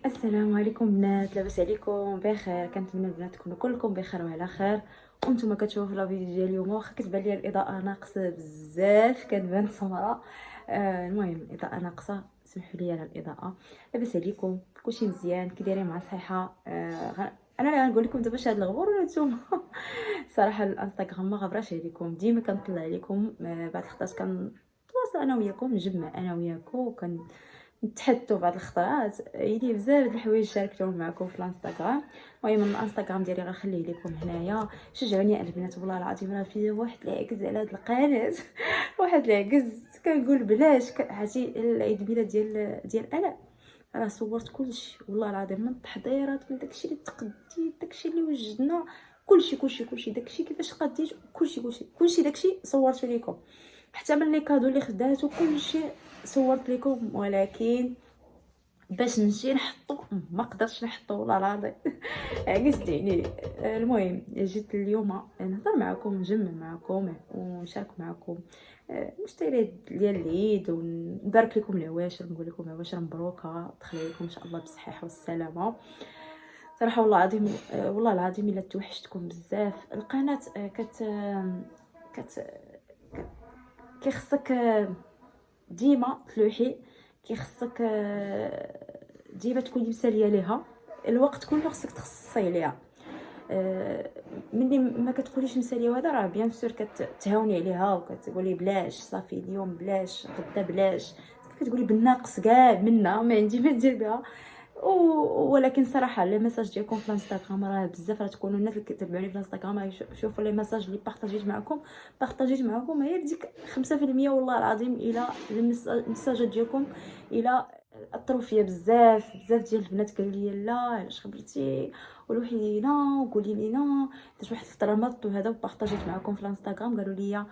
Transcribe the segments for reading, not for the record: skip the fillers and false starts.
السلام عليكم بنات، لاباس عليكم؟ بخير؟ كنتمنى البنات تكونوا كلكم بخير وعلى خير. وانتم كتشوفوا لا فيديو ديال اليوم، واخا كتبان لي الاضاءه ناقصه بزاف، كتبان سمراء. المهم الاضاءه ناقصه، سمحوا لي على الاضاءه. لاباس عليكم؟ كلشي مزيان؟ كي دايرين مع الصحه؟ انا اللي غنقول لكم دابا هاد الغبور ولا نتوما؟ صراحه الانستغرام ما غبراش عليكم، ديما كنطلع عليكم. بعض الخطرات كنتواصل انا وياكم، نجمع انا وياكم، نتحدثوا بعض الخطرات، يعني بزاف د الحوايج شاركتهم معكم في الانستغرام. المهم الانستغرام ديالي غنخليه لكم هنايا. شجعوني البنات، والله العظيم راه فيا واحد العكز على هاد القناه. واحد العكز، كنقول بلاش. عرفتي العيد الميلاد ديال الاء، راه صورت كلشي والله العظيم، من التحضيرات، من داكشي اللي تقديت، داكشي اللي وجدنا، كلشي داكشي كيفاش قديت، كلشي داكشي صورته لكم، حتى من لي كادو اللي خداتو كلشي صورت لكم. ولكن باش نمشي نحطو ما قدرتش نحطو والله العظيم. عكست يعني. المهم جيت اليوم نهضر معكم، نجمع معكم ونشارك معكم المشتريات ديال العيد، ونبارك لكم العواشر، نقول لكم عواشر مبروكه، تخلي لكم ان شاء الله بالصحه والسلامه. صراحه والله العظيم، والله العظيم الا توحشتكم بزاف. القناه كت كيخصك ديما تلوحي، كيخصك ديما تكوني مساليه ليها، الوقت كله خصك تخصصيه ليها. ملي ما كتكونيش مساليه، وهذا راه بيان سور كتهاوني عليها وكتقولي بلاش، صافي اليوم بلاش، غدا بلاش، كتقولي بالناقص كاع منا ما عندي ما ندير بها. ولكن صراحه لي ميساج ديالكم في الانستغرام راه بزاف، راه تكونوا الناس اللي كتابعوني في الانستغرام شوفوا لي ميساج اللي بارطاجيت معكم هي ديك 5%. والله العظيم الى الميساجات ديالكم الى اثروا فيا بزاف ديال البنات قالوا لي لا علاش خبرتي وروحي لينا وقولي لينا. درت واحد الفتره مرضت وهذا، وبارطاجيت معكم في الانستغرام، قالوا لي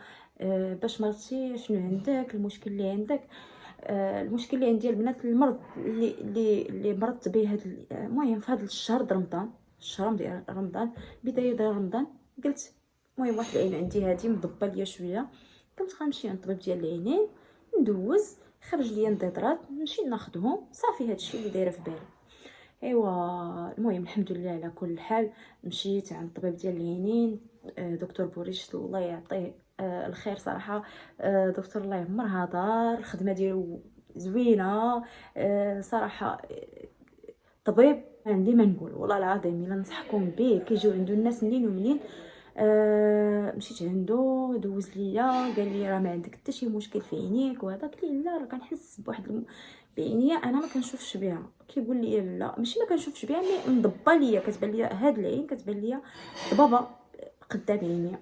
باش مرضتي شنو عندك، المشكل اللي عندك. المشكل اللي عندي البنات، المرض اللي مرضت به هاد المهم في هذا الشهر د رمضان، الشهر ديال رمضان، بدايه ديال رمضان. قلت المهم واحد العين عندي هادي مضبه ليا شويه، قلت غنمشي عند الطبيب ديال العينين، ندوز، خرج ليا نضيضرات، نمشي ناخذهم، صافي هادشي اللي دايره في بالي. ايوا المهم الحمد لله على كل حال. مشيت عند الطبيب ديال العينين، دكتور بوريش الله يعطيه الخير صراحه. دكتور الله يعمرها دار، الخدمه ديالو زوينه صراحه. طبيب عندي ما نقول والله العظيم، الا نصحكم به، كيجيو عنده الناس منين ومنين. مشيت عنده، دوز ليا، قال لي راه ما عندك حتى شي مشكل في عينيك وهذا. قلت ليه لا، راه كنحس بواحد بعينيا انا ما كنشوفش بها. كيقول لي لا ماشي ما كنشوفش بها، مي مضبه ليا، كتبان ليا هاد العين، كتبان ليا ضبابه قدام عينيا.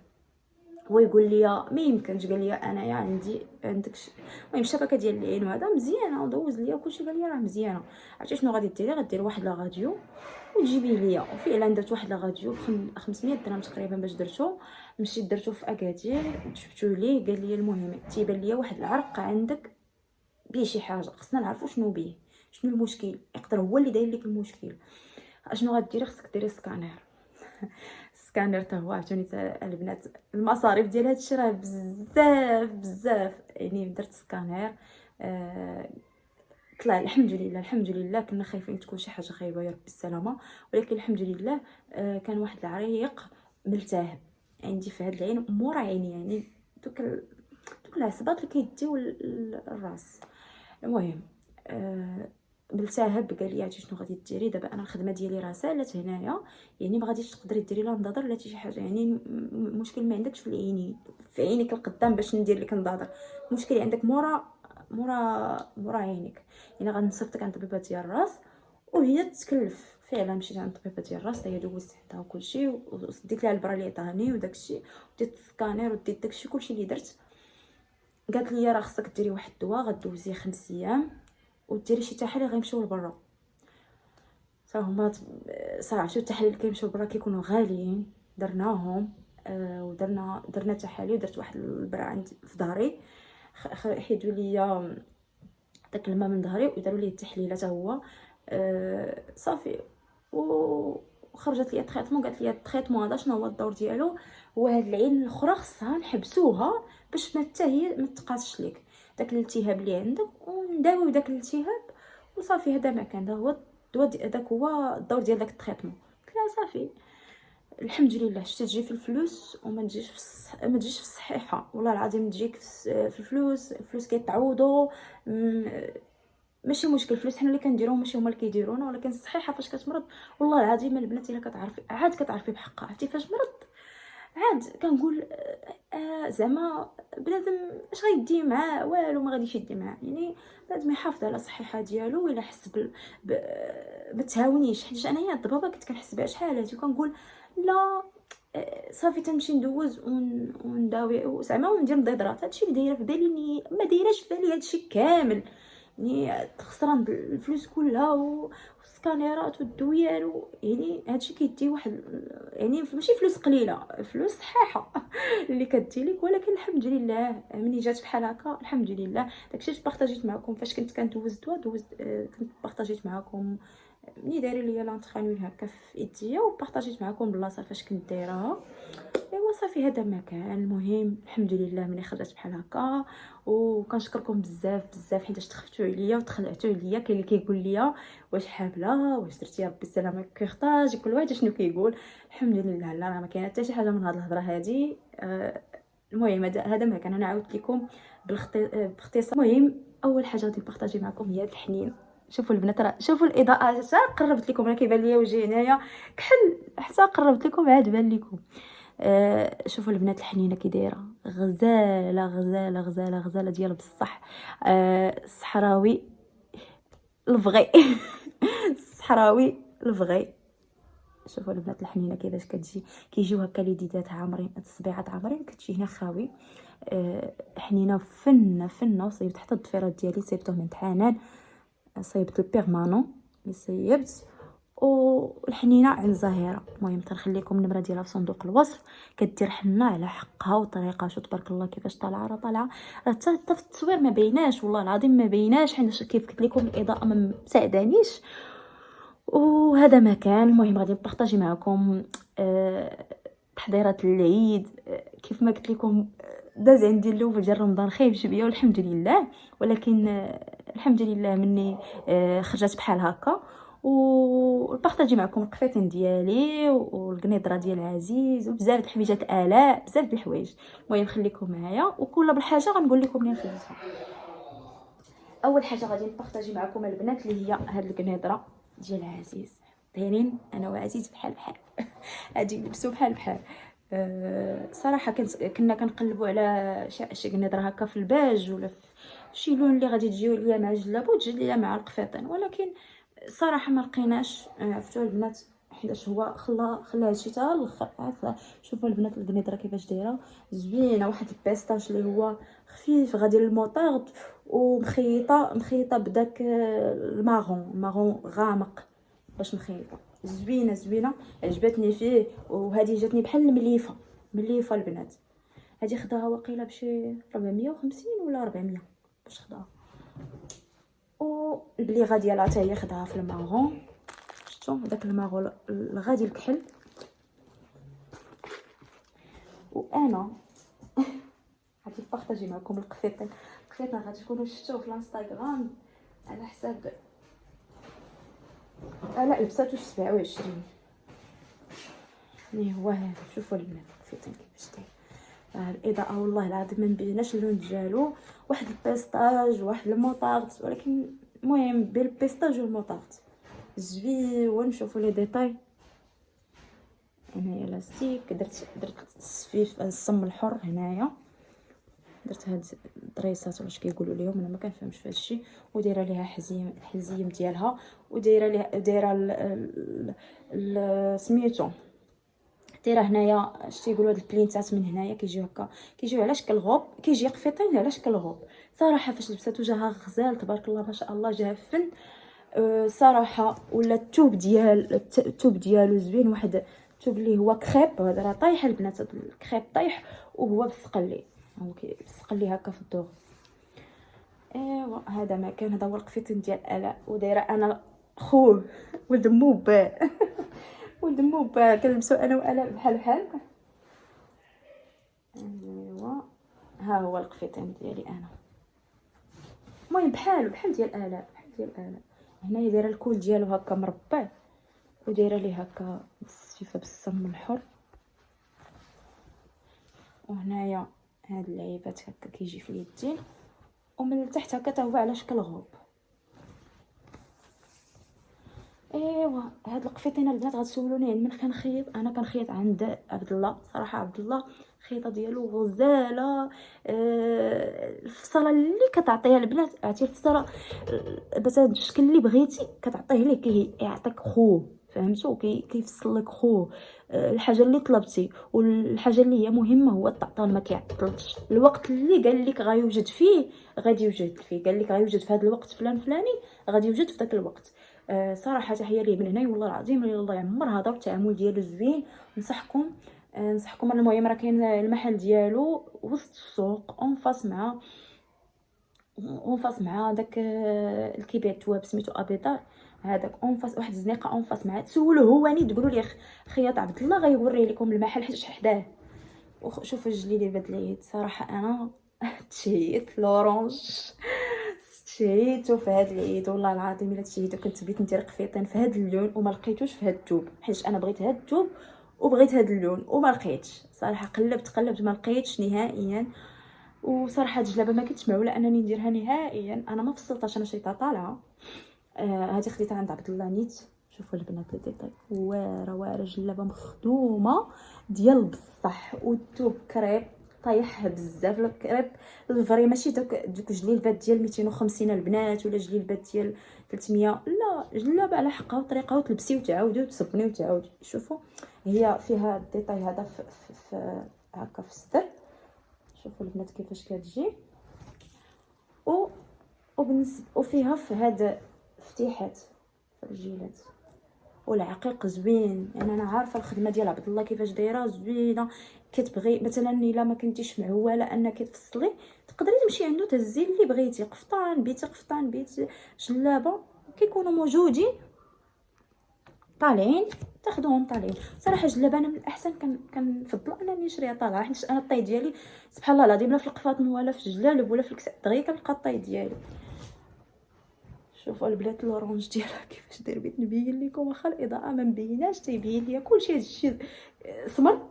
هو يقول لي ما يمكنش، قال لي انايا عندك المهم الشبكه ديال العين وهذا مزيانه، ودوز ليا وكلشي، قال لي راه مزيانه. عرفتي شنو غادي ديري؟ غدير واحد لا راديو وتجيبيه ليا. وفعلا درت واحد لا راديو ب 500 درهم تقريبا باش درتو. مشيت درتو في اكادير، جبتو ليه، قال لي المهم تيبان ليا واحد العرق عندك بيه شي حاجه، خصنا نعرفوا شنو بيه، شنو المشكل، يقدر هو اللي داير لك المشكل. شنو غديري؟ خصك ديري سكانير. سكانير حتى هو عاوتاني البنات المصاريف ديال هادشي راه بزاف يعني. درت سكانير طلع الحمد لله. كنا خايفين تكون شي حاجه خايبه يا ربي السلامه، ولكن الحمد لله. كان واحد العريق ملتهب عندي في هاد العين مورا عيني، يعني دوك العصبات اللي كيديو الراس. المهم ملتهب. قال لي عرفتي شنو غادي ديري دابا؟ انا الخدمه ديالي راه سالات هنايا، يعني ما غاديش تقدري ديري لا نظاظر لا شي حاجه، يعني مشكل ما عندكش في العينين، في عينيك القدام باش ندير لك نظاظر، المشكل عندك مورا عينيك. يعني غنصيفطك عند طبيبه ديال الراس وهي تكلف. فعلا مشيت عند طبيبه ديال الراس، هي دوزت عندها كلشي، وديت لها البرا اللي عطاني وداكشي، وديت السكانير وديت داكشي كلشي اللي درت. قالت لي راه خصك ديري واحد الدواء غدوزيه 5 ايام وديري شي تحاليل غيمشيو لبرا. صراحه هما صراحه شو التحاليل اللي كيمشيو لبرا كيكونوا غاليين. درناهم درنا تحاليل، ودرت واحد البرا عندي في ظهري، حيدوا لي داك الماء من ظهري وداروا لي التحليل حتى هو. صافي وخرجت لي التريتمون. قالت لي التريتمون هذا شنو هو الدور ديالو؟ هو هاد العين الاخرى خصها نحبسوها باش ما حتى هي ما تقاسش لك داك الالتهاب اللي عندك، ونداويو داك الالتهاب وصافي. هذا ما كان، هذا هو الدواء داك هو الدور ديال داك التريتمون. قلت لها صافي الحمد لله، شتي تجي في الفلوس وما تجيش ما تجيش في الصحيحه، والله العظيم تجيك في الفلوس كيتعوضوا. ماشي مشكل، الفلوس حنا اللي كنديروهم ماشي هما اللي كيديرونا، ولكن الصحيحه فاش كتمرض والله العظيم البنات الا كتعرفي عاد كتعرفي بحقها. عرفتي فاش مرض عاد كنقول زعما بنادم اش غيدي معاه؟ والو ما غاديش يدي معاه. يعني بنادم يحافظ على الصحه ديالو الا حس ب... ما تهاونيش، حيت انايا دابا كنت كنحس بها شحال هادي وكنقول لا صافي تنمشي ندوز ونداوي زعما وندير نضيضرات. هادشي اللي دايره في بالي، ما دايراش في بالي هادشي كامل. يعني خسران الفلوس كلها والسكانيرات والدويان يعني هادشي كيدي واحد، يعني ماشي فلوس قليله، فلوس صحيحه اللي كدي لك. ولكن الحمد لله مني جات بحال هكا الحمد لله. داكشي اللي بارطاجيت معكم فاش كنت كندوز الدواء، كنت بارطاجيت معكم ملي دايره ليا لانطرينور هكا في ايديا، وبارطاجيت معكم بلاصه فاش كنت دايراها. ايوا صافي هذا ما كان. المهم الحمد لله ملي خرجت بحال هكا، وكنشكركم بزاف حيت تخفتوا عليا وتخلعتوا عليا. كاين اللي كيقول لي واش حابله، واش درتي ربي السلامه كيختاج، كل واحد شنو كيقول. الحمد لله لا راه ما كاينه حتى شي حاجه من هاد الهضره هادي. المهم هذا ما كان. انا عاودت لكم باختصار. المهم اول حاجه غادي نبارطاجي معكم هي الحنين. شوفوا البنات، راه شوفوا الاضاءه حتى قربت لكم، راه كيبان ليا وجهي هنايا كحل حتى قربت لكم عاد بان لكم. شوفوا البنات الحنينه كي دايره، غزاله غزاله غزاله غزاله ديال بصح. الصحراوي البغي الصحراوي البغي. شوفوا البنات الحنينه كيفاش كتجي، كيجيو هكا ليديدات عامرين، الصبيعات عامرين، كتجي هنا خاوي. حنينه فنه. وصيبت حتى الضفيرات ديالي صيبتهم من حنان، صيبت البيرمانون اللي صيبت، والحنينه عند زهيره. المهم تنخليكم النمره ديالها في صندوق الوصف. كدير حنه على حقها وطريقه. شو تبارك الله كيفاش طالعه، راه طالعه حتى في التصوير ما بيناش، والله العظيم ما بيناش، حيت كيف قلت لكم الاضاءه ما مساعدانيش. وهذا ما كان. المهم غادي نبارطاجي معكم تحضيرات العيد. كيف ما قلت لكم داز عندي الاول ديال رمضان خايب شويه والحمد لله، ولكن الحمد لله مني خرجت بحال هكا. وبارطاجي معكم القفيطين ديالي والقنيضره ديال عزيز وبزاف د الحويجات الاء، بزاف د الحوايج. المهم خليكم معايا وكل بالحاجه غنقول لكم منين خديتها. اول حاجه غادي نبارطاجي معكم البنات اللي هي هاد القنيضره ديال عزيز. دايرين انا وعزيز بحال غادي نلبسو بحال صراحه كنا كنقلبوا على شي قنيضره هكا في الباج ولا في شي لون اللي غادي تجيو ليا مع الجلابه وتجي ليا مع القفيطين، ولكن صراحه ما لقيناش. عرفتوا البنات حيت هو خلا هادشي حتى الاخر. شوفوا البنات القنيضره كيفاش دايره زوينه، واحد البيستاش اللي هو خفيف غادي للموطارد، ومخيطه بداك الماغون غامق باش مخيطه زوينه عجبتني فيه. وهذه جاتني بحال مليفه البنات. هذه خداها واقيلا بشي 450 ولا 400 باش خداها. والبليغه ديالها حتى هي خداها في الماغون. شفتوا داك الماغون الغادي الكحل. وانا غادي نبارطاجي معكم القفيطين غادي تكونوا شفتوه في الانستغرام على حساب لا لبساتو 27. اللي هو هذا. شوفوا البنات القفيطين كيفاش داير. الاضاءه والله العظيم ما مبيناش اللون ديالو، واحد البيستاج واحد الموطارد، ولكن المهم بين البيستاج والموطارد زوين. شوفوا لي ديتاي. هنايا لاستيك، درت السفيف الصم الحر. هنايا درت هاد الدريسات واش كيقولوا ليهم، انا ما كنفهمش في هادشي. ودايره ليها الحزيم ديالها، ودايره ليها سميتو دايره هنايا اش تيقولوا هاد البلينتات من هنايا كيجيو هكا، كيجيو على شكل غوب، كيجي قفيطين على شكل غوب. صراحه فاش لبساتو جاها غزال تبارك الله ما شاء الله، جاها فن. صراحه ولا التوب ديالو زوين، واحد التوب اللي هو كريب. هذا راه طايح البنات، هذا الكريب طايح وهو بسقلي، هو كيسقلي هكا في الدور. ايوا هذا ما كان. هذا هو القفيطين ديال الاء. ودايره انا خوه ولد موبا ولد موبا كنلبسو انا والاء بحال. ايوا ها هو القفيطين ديالي انا. المهم بحال ديال الاء، هنايا دايره الكول ديالو هكا مربع، ودايره ليه هكا السفيفه بالصم الحر. وهنايا هاد اللعيبات هكا كيجي في اليدين، ومن التحت هكا تا هو على شكل غوب. ايوا هاد القفيطين البنات غتسولوني عند من كنخيط. انا كنخيط عند عبد الله. صراحه عبد الله الخيطه ديالو غزاله. الفصاله اللي كتعطيها البنات، عرفتي الفصاله مثلا الشكل اللي بغيتي كتعطيه ليه، كيعطيك خوه، فهمتوا؟ كيفصل لك خوه. الحاجه اللي طلبتي والحاجه اللي هي مهمه هو الطعطان، ما كيعطلش. الوقت اللي قال لك غيوجد فيه غادي يوجد فيه، قال لك غيوجد في هذا الوقت فلاني غادي يوجد في ذاك الوقت. صراحه تحيه ليه من هنا والله العظيم، الله يعمر هذا التعامل ديالو زوين. نصحكم نصحكم. المهم راه كاين المحل ديالو وسط السوق اون فاس مع داك اللي كيبيع التواب سميتو ابيضار، هذاك اون فاس، واحد الزنيقه اون فاس معاه. تسولوه هو ني تقولوا لي خياط عبد الله غيوري لكم المحل حيت حداه. وشوفوا الجليلي بهاد العيد، صراحه انا تشهيت لورانج، تشهيتو في هاد العيد والله العظيم الا تشهيتو. كنت بغيت ندير قفيطين في هاد اللون وما لقيتوش في هاد الثوب، حيت انا بغيت هاد الثوب وبغيت هاد اللون وما لقيتش. صراحه قلبت ما لقيتش نهائيا. وصراحه هاد الجلابه ما كنتش معوله انني نديرها نهائيا، انا ما فصلتهاش، انا شريتها طالعه. هذه خديتها عند عبد الله نيت. شوفوا البنات لي ديتاي واعره جلابه مخدومه ديال بصح، والثوب كريب طايح بزاف. الكريب الفري ماشي دوك جليبات ديال 250 البنات ولا جليبات ديال 300، لا جلابه على حقها وطريقه، وتلبسي وتعاودي وتصبني وتعاودي. شوفوا هي فيها الديتاي هذا في هكا في الصدر. شوفوا البنات كيفاش كتجي، وبالنسبه وفيها في هاد فتيحات في الرجيلات، والعقيق زوين. يعني انا عارفه الخدمه ديال عبد الله كيفاش دايره زوينه. كتبغي مثلا الا ما كنتيش معوله انك تفصلي، تقدري تمشي عنده تهزي اللي بغيتي، قفطان بيتي جلابه كيكونوا موجودين طالعين، تاخذوهم طالعين. صراحه جلابه انا من الاحسن كنفضل انني نشريها طالعه، حيت انا الطاي ديالي سبحان الله العظيم لا في القفاطن ولا في الجلالب ولا في الكساء دغيا كنلقى الطاي ديالي. شوفوا البنات الاورانج ديالها كيفاش داير، بغيت نبين لكم واخا الاضاءه ما مبيناش تيبين ليا كلشي هادشي سمر.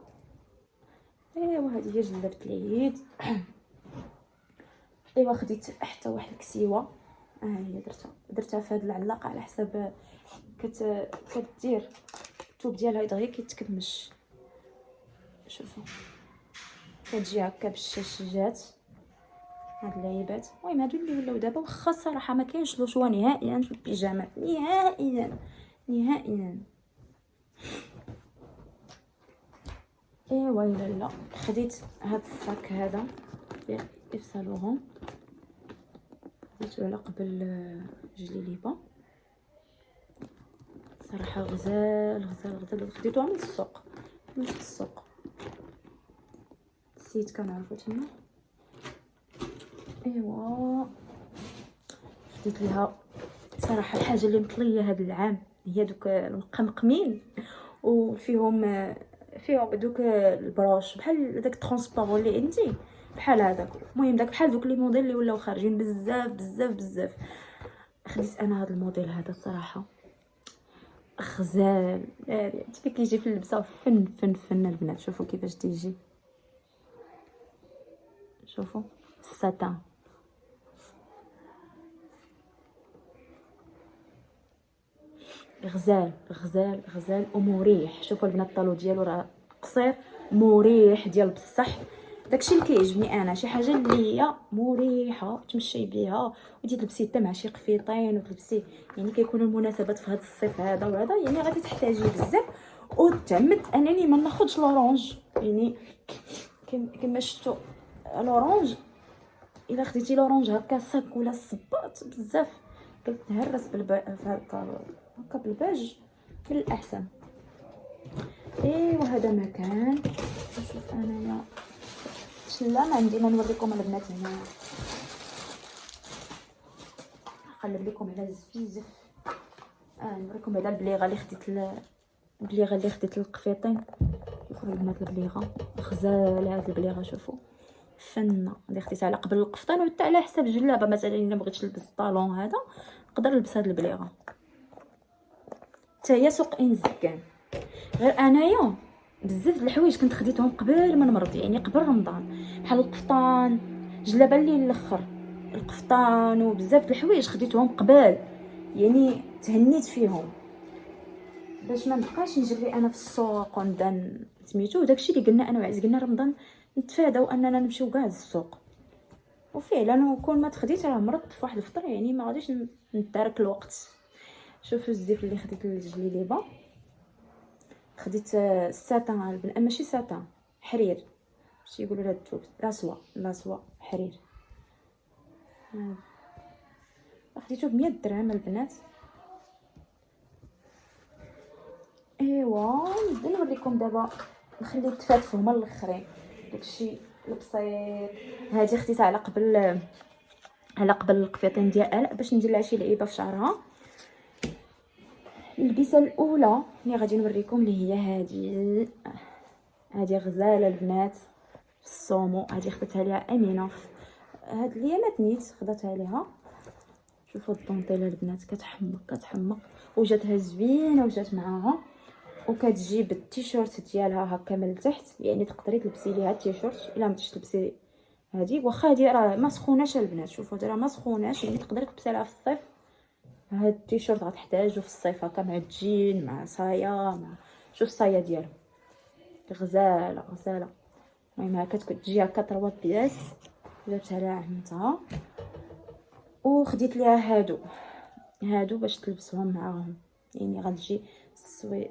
ايوا هذه هي جلابه العيد. ايوا خديت حتى واحد الكسيوه، هي درتها في هاد العلاقه على حساب كدير الثوب ديالها دغيا كيتكمش. شوفوا كتجي هكا بالشاشات هاد اللعيبات. المهم هادو اللي ولاو دابا، واخا الصراحه ما كاينش لو شوا نهائيا في البيجامات، نهائيا. ايوا لا خديت هاد الصاك هذا ديال اف سالورون، خديتو على قبل جليليبه. صراحه غزال خديتوها من السوق، السيد كنعرفو تما. ايوا خديت ليها صراحه الحاجه اللي مطليه هذا العام هي دوك المقمقمين، وفيهم دوك البروش بحال داك الترونسبارون اللي عندي بحال هذاك. المهم داك بحال دوك لي موديل اللي ولاو خارجين بزاف. خديت انا هذا الموديل هذا صراحه غزال. هادشي كيجي في اللبسه فن البنات. شوفوا كيفاش تيجي، شوفوا الساتان غزال ومريح. شوفوا البنات الطالو ديالو راه قصير مريح ديال بصح. داكشي اللي كيعجبني انا، شي حاجه اللي هي مريحه تمشي بها وتلبسي حتى مع شي قفيطين وتلبسي، يعني كيكونوا المناسبات في هذا الصيف هذا وهذا، يعني غادي تحتاجي بزاف. وتعمدت انني ما ناخذش لورانج، يعني كما شفتوا لورانج الا خديتي لورانج هكا صك ولا الصباط بزاف قلت نهرس هكا بالباج من الاحسن. وهذا مكان. شوف انايا شلا ما عندي ما نوريكم البنات هنا، نقلب لكم على الزفيزف. نوريكم هذا البليغه اللي خديت القفيطين. شوفوا البنات البليغه غزاله، هاد البليغه شوفوا فنه اللي خديتها على قبل القفطان، وحتى على حساب جلابه مثلا الا بغيت نلبس الطالون هذا نقدر نلبس هاد البليغه. حتى هي سوق انزكان. غير انايا بزاف د الحوايج كنت خديتهم قبل ما نمرض، يعني قبل رمضان، بحال القفطان، جلابه الليل الاخر، القفطان وبزاف د الحوايج خديتهم قبل، يعني تهنيت فيهم باش ما نبقاش نجري انا في السوق ونبدا سميتو. داكشي اللي قلنا انا وعز، قلنا رمضان نتفاداو اننا نمشيو كاع للسوق. وفعلا كون ما تخديت راه مرضت في واحد الفتره، يعني ما غاديش نترك الوقت. شوفوا الزيف اللي خديت للجليبه، خديت الساتان ماشي ساتان، حرير، شي يقولوا لها الثوب، لاسوا حرير. خديتو ب 100 درهم البنات. ايوا نبدا نوريكم دابا، نخلي التفات هما الاخرين. داكشي البسيط هادي خديتها على قبل القفيطين ديال الاء باش ندير لها شي لعيبه في شعرها. اللبسه الاولى اللي غادي نوريكم اللي هي هادي غزاله البنات في الصومو. هادي خدتها ليها امينه هاد الايامات، نيت خدتها ليها. شوفوا الطونطيله البنات كتحمق وجاتها زوينه وجات معاها، وكتجيب التيشيرت ديالها هكا من التحت، يعني تقدري تلبسي ليها التيشيرت الا ما بديش تلبسي هادي. واخا هادي راه ما سخوناش البنات، شوفوا هادي راه ما سخوناش، يعني تقدري تلبسي لها في الصيف. هاد التيشيرت غتحتاجو في الصيف هكا مع الجين مع صايه، مع شوف الصايه ديالو غزاله. المهم هكا تجي هكا 3 بياس. جبتها لها عمتها وخديت ليها هادو باش تلبسوهم معاهم، يعني غتجي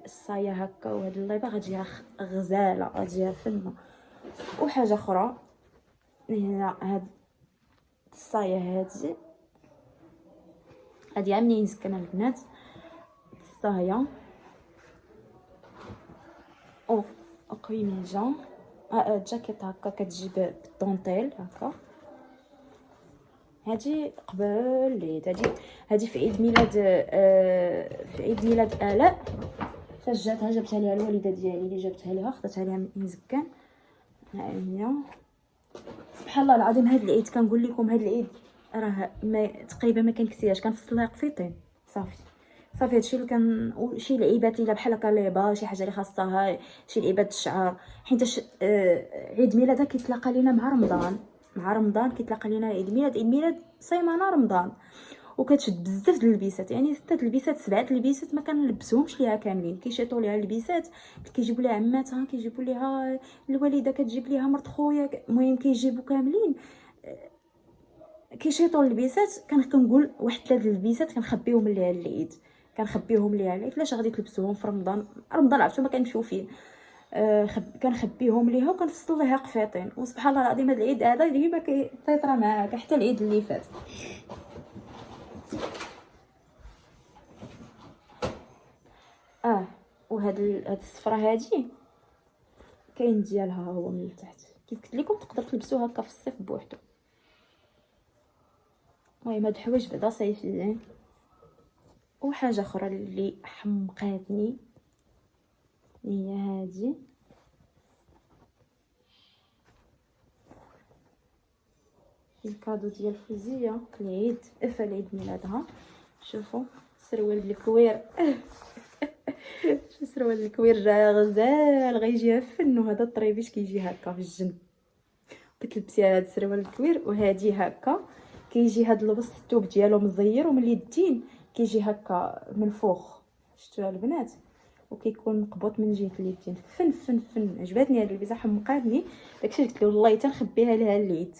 الصايه هكا، وهاد الليبه غتجيها غزاله، غتجيها فنه. وحاجه اخرى هنا، هاد الصايه هادي عاملين نسكن البنات. الصايه او قويميجه، جاكيت هكا كتجي بالطونطيل هكا. هادي قبل العيد، هادي في عيد ميلاد الاء فاش جاتها، جبتها ليها الوالده ديالي اللي جابتها ليها، خدتها ليها من مزكان. ها هي سبحان الله العظيم. هاد العيد كنقول لكم، هاد العيد راه تقريبا ما كنكسيهاش، كنفصل لها قفيطين صافي. هادشي اللي شي لعيبات الا بحال هكا ليبا، شي حاجه اللي خاصها شي لعيبات الشعر، حيت عيد ميلادها كيتلاقى لينا مع رمضان كيتلاقى لينا عيد ميلاد سيمانه رمضان. وكتشد بزاف د اللبسات، يعني 6 اللبسات 7 اللبسات ما كنلبسهمش ليها كاملين، كيشيطوا ليها اللبسات، كيجيبوا ليها عماتها، كيجيبوا ليها الوالده، كتجيب ليها مرت خويا، المهم كيجيبوا كاملين كيشيطوا اللبسات. كنقول واحد 3 اللبسات كنخبيهم ليها العيد، علاش غادي تلبسوهم في رمضان عرفتوا ما كنمشيو فيه. كنخبيهم ليها وكنفصل ليها قفيطين. وسبحان الله العظيم هذا العيد هذا ديما كيطرى معاك حتى العيد اللي فات. وهاد الصفرة هادي كاين ديالها هو من التحت، كيف قلت لكم تقدر تلبسوها هكا في الصيف بوحدو. المهم هاد الحوايج بعدا صيفيين. وحاجه اخرى اللي حمقاتني هي هادي، الكادو ديال فوزيه العيد عيد ميلادها. شوفوا سروال بالكوير شو سروال الكوير جا غزال، غيجيها فن. وهذا الطريبيش كيجي هكا في الجنب، كتلبسي هاد السروال الكوير وهادي هكا كيجي هاد اللبس الثوب ديالو مزير، ومن اليدين كيجي هكا منفوخ، شفتوها البنات، وكيكون مقبوط من جهه اليدين. فن عجبتني هاد اللبسه، حمقاتني. داكشي قلت له والله تنخبيها لها العيد.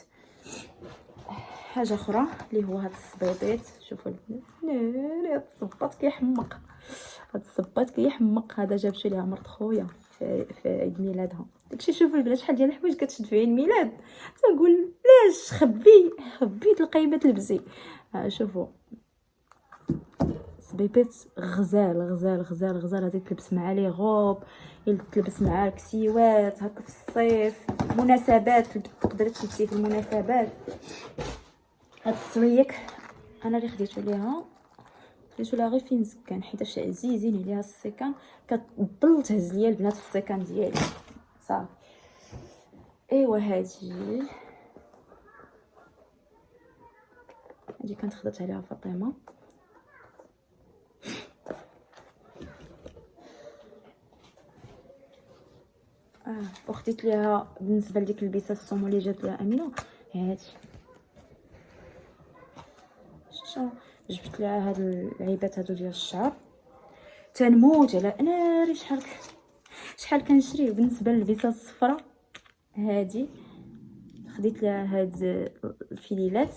حاجه اخرى اللي هو هاد الصبيطيط، شوفوا البنات هاد الصباط كيحمق. هذا جابته ليها مرت خويا في عيد ميلادها. داكشي شوفوا البنات شحال ديال الحوايج كتشد في عيد ميلاد، تنقول علاش خبي تلقاي ما تلبسي. شوفوا صبيبيط غزال. هذه تلبس مع لي غوب، تلبس مع الكسيوات هكا في الصيف، مناسبات تقدري تلبسيه في المناسبات. هاد السويك انا اللي خديته ليها غير فين سكان، حيتاش عزيزين عليها السكان، كتضل تهز ليا البنات في السكان ديالي صافي. ايوا هادي كانت خدات عليها فاطمه. وخديت ليها بالنسبه لديك البيسه الصومو اللي جات ليها امينه، هادي شتو جبت لها هاد العيبات هادو ديال الشعر. تنموت على ناري شحال كنشري. بالنسبه للبيسه الصفراء هادي خديت لها هاد الفليلات،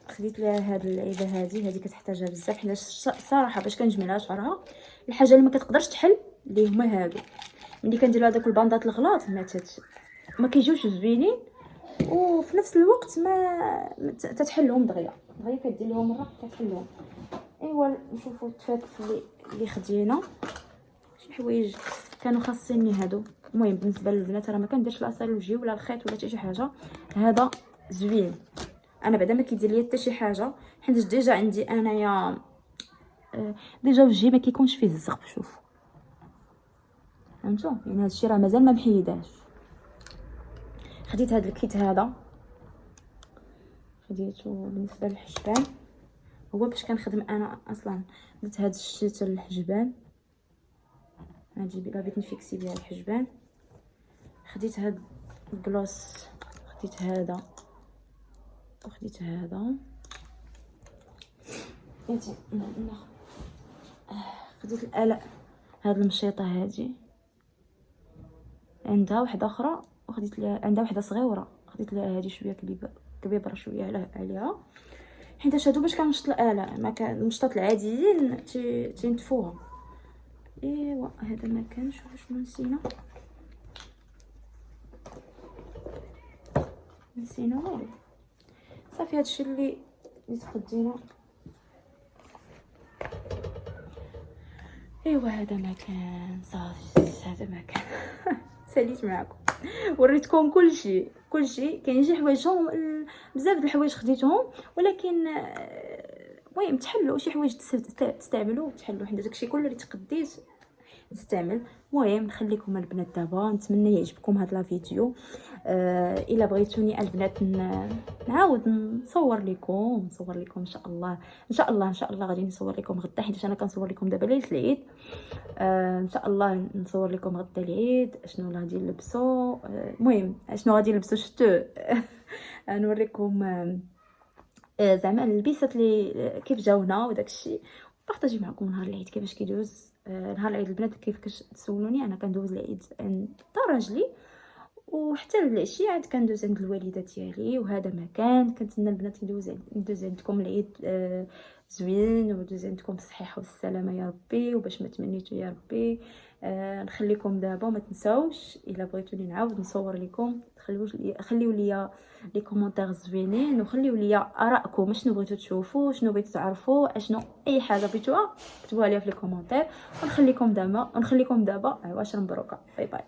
خديت لها هاد اللعيبه هادي كتحتاجها بزاف، حيت صراحه باش كنجمع لها شعرها الحاجه اللي ما كتقدرش تحل اللي هما هادو. ملي كندير هذاك الباندات الغلاط ما كيجيوش زوينين، وفي نفس الوقت ما تتحلهم دغيا كدير لهم مره كتحلهم. ايوا نشوفوا التفاكف اللي خدينا. شي حوايج كانوا خاصيني هادو. المهم بالنسبه للبنات راه ما كنديرش لاصال الوجه ولا الخيط ولا حتى شي حاجه. هذا زوين، انا بعدا ما كيدير ليا حتى شي حاجه، حيت ديجا عندي انايا ديجا وجهي ما كيكونش فيه الزغب. شوف فهمتوا، يعني هذا الشيء راه مازال ما محيداش. خديت هذا الكيت هذا، خديته بالنسبه للحجبان. هو باش كنخدم انا اصلا درت هذا الشيء حتى للحجبان، غادي بغيت نفيكسي بها الحجبان. خديت هذا البلوس، خديت هذا وخديت هذا. خديت الالاء هاد المشيطه هذه عندها واحده اخرى، وخديت لها عندها واحده صغيره، خديت لها هذه شويه كبيبره شويه عليها، حيت هادو باش كنشط الالاء. ما كان المشطات العاديين تينتفوها. ايوا هذا ما كانش. شنو نسينا والو. صافي هادشي اللي تخدينا. ايوا هذا ما كان صافي، هذا ما كان ساليت معكم وريتكم كلشي كاين شي حوايج بزاف د الحوايج خديتهم، ولكن المهم تحلوا شي حوايج تستعملوا تحلوا، حيت داكشي كله اللي تقديت نستعمل. المهم نخليكم البنات دابا، نتمنى يعجبكم هذا الفيديو. الا بغيتوني البنات نعاود نصور لكم ان شاء الله غادي نصور لكم غدا، حيت انا كنصور لكم دابا ليله العيد. ان شاء الله نصور لكم غدا العيد شنو غادي نلبسوا. المهم شنو غادي نلبسوا شتو نوريكم زعما البيسات اللي كيف جاونا وداكشي، بارطاجي معكم نهار العيد كيفاش كيدوز. نهار العيد البنات كيفاش تسولوني، انا كندوز العيد عند راجلي، وحتى العشيه عاد كندوز عند الوالده ديالي. وهذا مكان كنتمنى البنات ندوز عندكم العيد زوين، ودوز عندكم بالصحه والسلامه يا ربي، وباش ما تمنيتو يا ربي. نخليكم دابا، ما تنساوش الا بغيتوني نعاود نصور لكم خليو لي لي كومونتير زوينين، وخليو لي ارائكم، شنو بغيتو تشوفوا، شنو بغيتو تعرفوا، اشنو اي حاجه بغيتوها كتبوها لي في لي كومونتير. ونخليكم دابا عواشر مبروكه. باي باي.